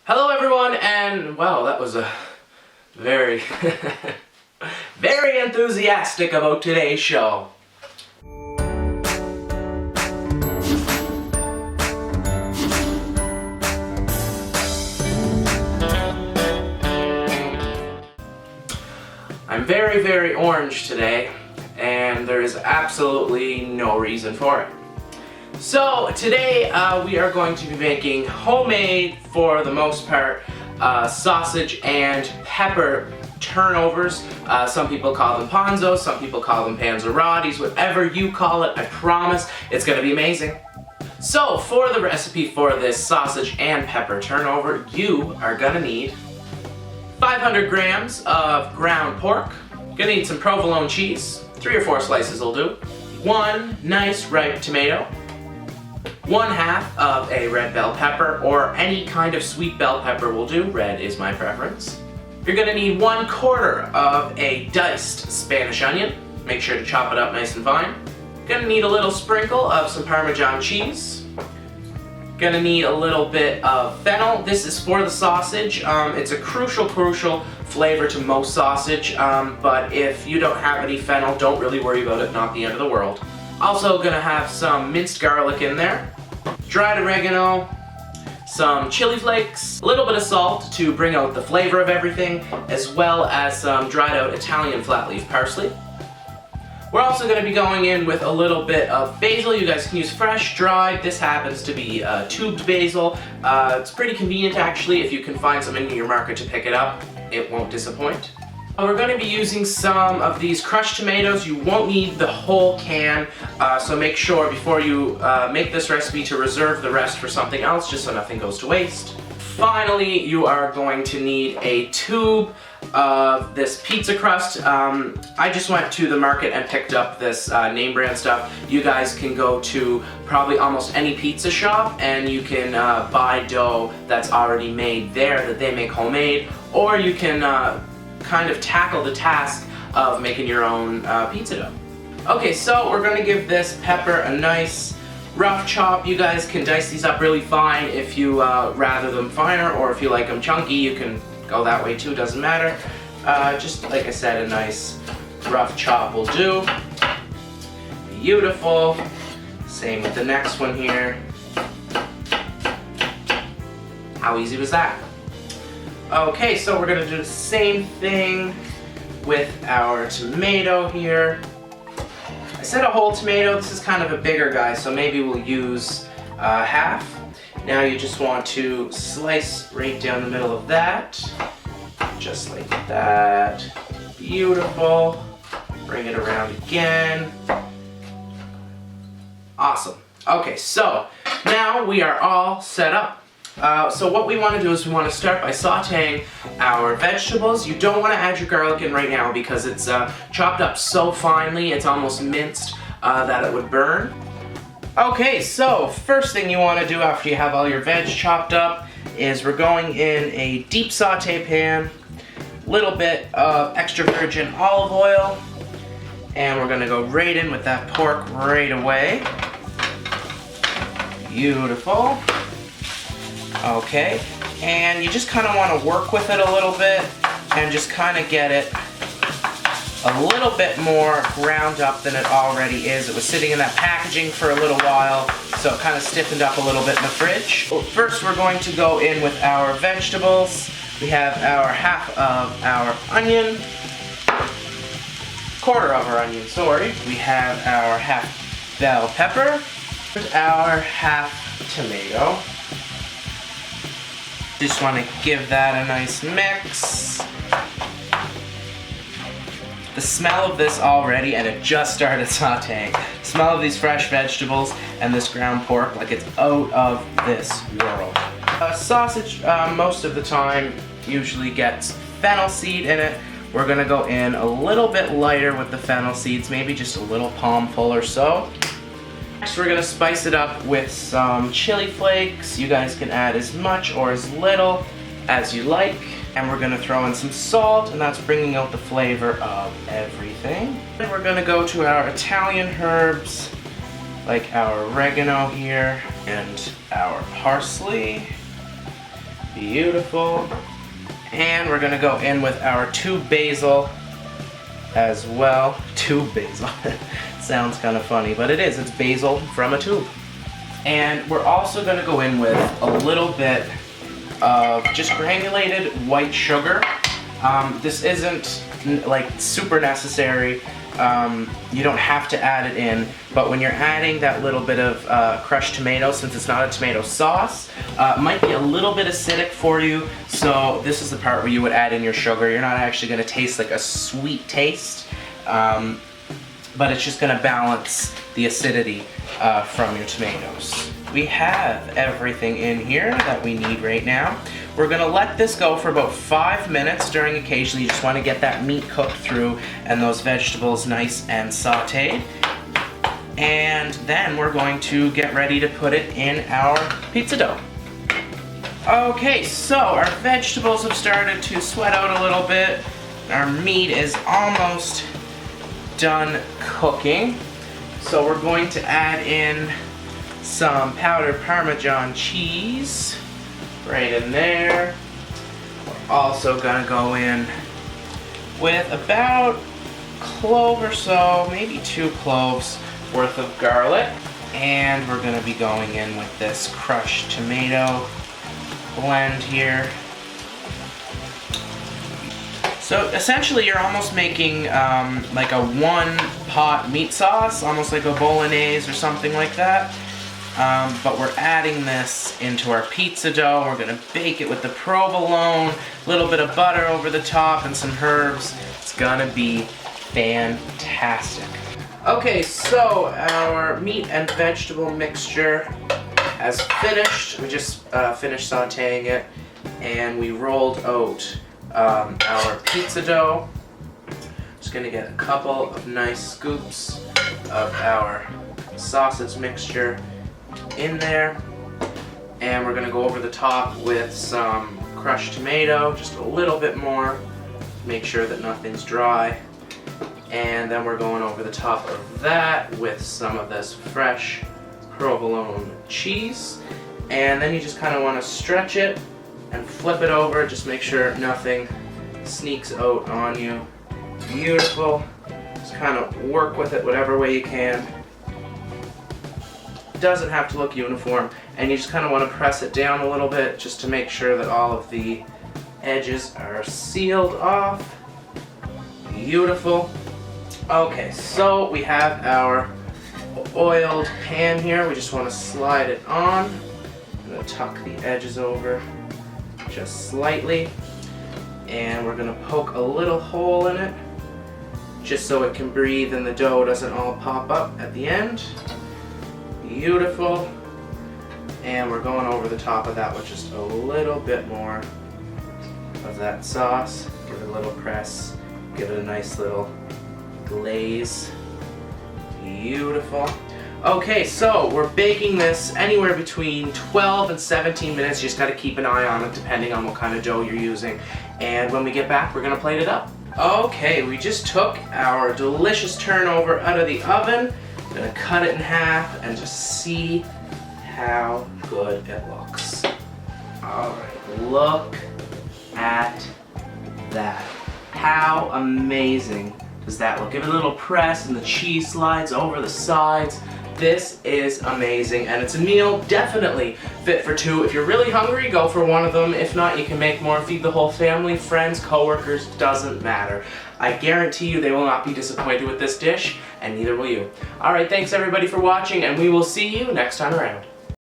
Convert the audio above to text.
Hello everyone, and well, that was a very, very enthusiastic about today's show. I'm very, very orange today, and there is absolutely no reason for it. So today we are going to be making homemade, for the most part, sausage and pepper turnovers. Some people call them ponzos, some people call them panzerottis, whatever you call it, I promise it's going to be amazing. So for the recipe for this sausage and pepper turnover, you are going to need 500 grams of ground pork. You're going to need some provolone cheese, 3 or 4 slices will do, 1 nice ripe tomato, 1/2 of a red bell pepper, or any kind of sweet bell pepper will do. Red is my preference. You're going to need 1/4 of a diced Spanish onion. Make sure to chop it up nice and fine. Going to need a little sprinkle of some Parmesan cheese. Going to need a little bit of fennel. This is for the sausage. It's a crucial flavor to most sausage, but if you don't have any fennel, don't really worry about it, not the end of the world. Also going to have some minced garlic in there, dried oregano, some chili flakes, a little bit of salt to bring out the flavor of everything, as well as some dried out Italian flat leaf parsley. We're also going to be going in with a little bit of basil. You guys can use fresh, dried. This happens to be tubed basil. It's pretty convenient actually if you can find some in your market to pick it up. It won't disappoint. We're going to be using some of these crushed tomatoes. You won't need the whole can, so make sure before you make this recipe to reserve the rest for something else, just so nothing goes to waste. Finally, you are going to need a tube of this pizza crust. I just went to the market and picked up this name brand stuff. You guys can go to probably almost any pizza shop and you can buy dough that's already made there that they make homemade, or you can kind of tackle the task of making your own pizza dough. Okay, so we're going to give this pepper a nice rough chop. You guys can dice these up really fine if you rather them finer, or if you like them chunky, you can go that way too, doesn't matter. Just like I said, a nice rough chop will do. Beautiful. Same with the next one here. How easy was that? Okay, so we're going to do the same thing with our tomato here. I said a whole tomato. This is kind of a bigger guy, so maybe we'll use half. Now you just want to slice right down the middle of that. Just like that. Beautiful. Bring it around again. Awesome. Okay, so now we are all set up. So what we want to do is we want to start by sauteing our vegetables. You don't want to add your garlic in right now because it's chopped up so finely, it's almost minced, that it would burn. Okay, so first thing you want to do after you have all your veg chopped up is we're going in a deep saute pan, little bit of extra virgin olive oil, and we're going to go right in with that pork right away. Beautiful. Okay, and you just kind of want to work with it a little bit and just kind of get it a little bit more ground up than it already is. It was sitting in that packaging for a little while, so it kind of stiffened up a little bit in the fridge. First, we're going to go in with our vegetables. We have our half of our onion, quarter of our onion, sorry. We have our half bell pepper, our half tomato. Just want to give that a nice mix. The smell of this already, and it just started sauteing. The smell of these fresh vegetables and this ground pork, like it's out of this world. Sausage, most of the time, usually gets fennel seed in it. We're gonna go in a little bit lighter with the fennel seeds, maybe just a little palmful or so. Next, we're going to spice it up with some chili flakes. You guys can add as much or as little as you like. And we're going to throw in some salt, and that's bringing out the flavor of everything. And we're going to go to our Italian herbs, like our oregano here, and our parsley. Beautiful. And we're gonna go in with our tube basil as well. Tube basil. Sounds kind of funny, but it is. It's basil from a tube. And we're also gonna go in with a little bit of just granulated white sugar. This isn't like super necessary. You don't have to add it in, but when you're adding that little bit of crushed tomato, since it's not a tomato sauce, it might be a little bit acidic for you, so this is the part where you would add in your sugar. You're not actually going to taste like a sweet taste, but it's just going to balance the acidity from your tomatoes. We have everything in here that we need right now. We're gonna let this go for about 5 minutes. During occasionally you just want to get that meat cooked through and those vegetables nice and sauteed. And then we're going to get ready to put it in our pizza dough. Okay, so our vegetables have started to sweat out a little bit. Our meat is almost done cooking. So we're going to add in some powdered Parmesan cheese right in there. We're also gonna go in with about a clove or so, maybe 2 cloves worth of garlic. And we're gonna be going in with this crushed tomato blend here. So essentially you're almost making like a 1-pot meat sauce, almost like a bolognese or something like that. But we're adding this into our pizza dough. We're gonna bake it with the provolone, a little bit of butter over the top and some herbs. It's gonna be fantastic. Okay, so our meat and vegetable mixture has finished. We just finished sauteing it, and we rolled out our pizza dough. Just gonna get a couple of nice scoops of our sausage mixture in there, and we're gonna go over the top with some crushed tomato, just a little bit more, make sure that nothing's dry. And then we're going over the top of that with some of this fresh provolone cheese. And then you just kind of want to stretch it and flip it over, just make sure nothing sneaks out on you. Beautiful. Just kind of work with it whatever way you can. Doesn't have to look uniform, and you just kind of want to press it down a little bit just to make sure that all of the edges are sealed off. Beautiful. Okay, so we have our oiled pan here. We just want to slide it on. I'm going to tuck the edges over just slightly, and we're going to poke a little hole in it just so it can breathe and the dough doesn't all pop up at the end. Beautiful. And we're going over the top of that with just a little bit more of that sauce. Give it a little press, give it a nice little glaze. Beautiful. Okay, so we're baking this anywhere between 12 and 17 minutes. You just got to keep an eye on it depending on what kind of dough you're using. And when we get back, we're going to plate it up. Okay, we just took our delicious turnover out of the oven. I'm going to cut it in half and just see how good it looks. Alright, look at that. How amazing does that look? Give it a little press and the cheese slides over the sides. This is amazing, and it's a meal definitely fit for 2. If you're really hungry, go for one of them. If not, you can make more. Feed the whole family, friends, coworkers, doesn't matter. I guarantee you they will not be disappointed with this dish, and neither will you. Alright, thanks everybody for watching, and we will see you next time around.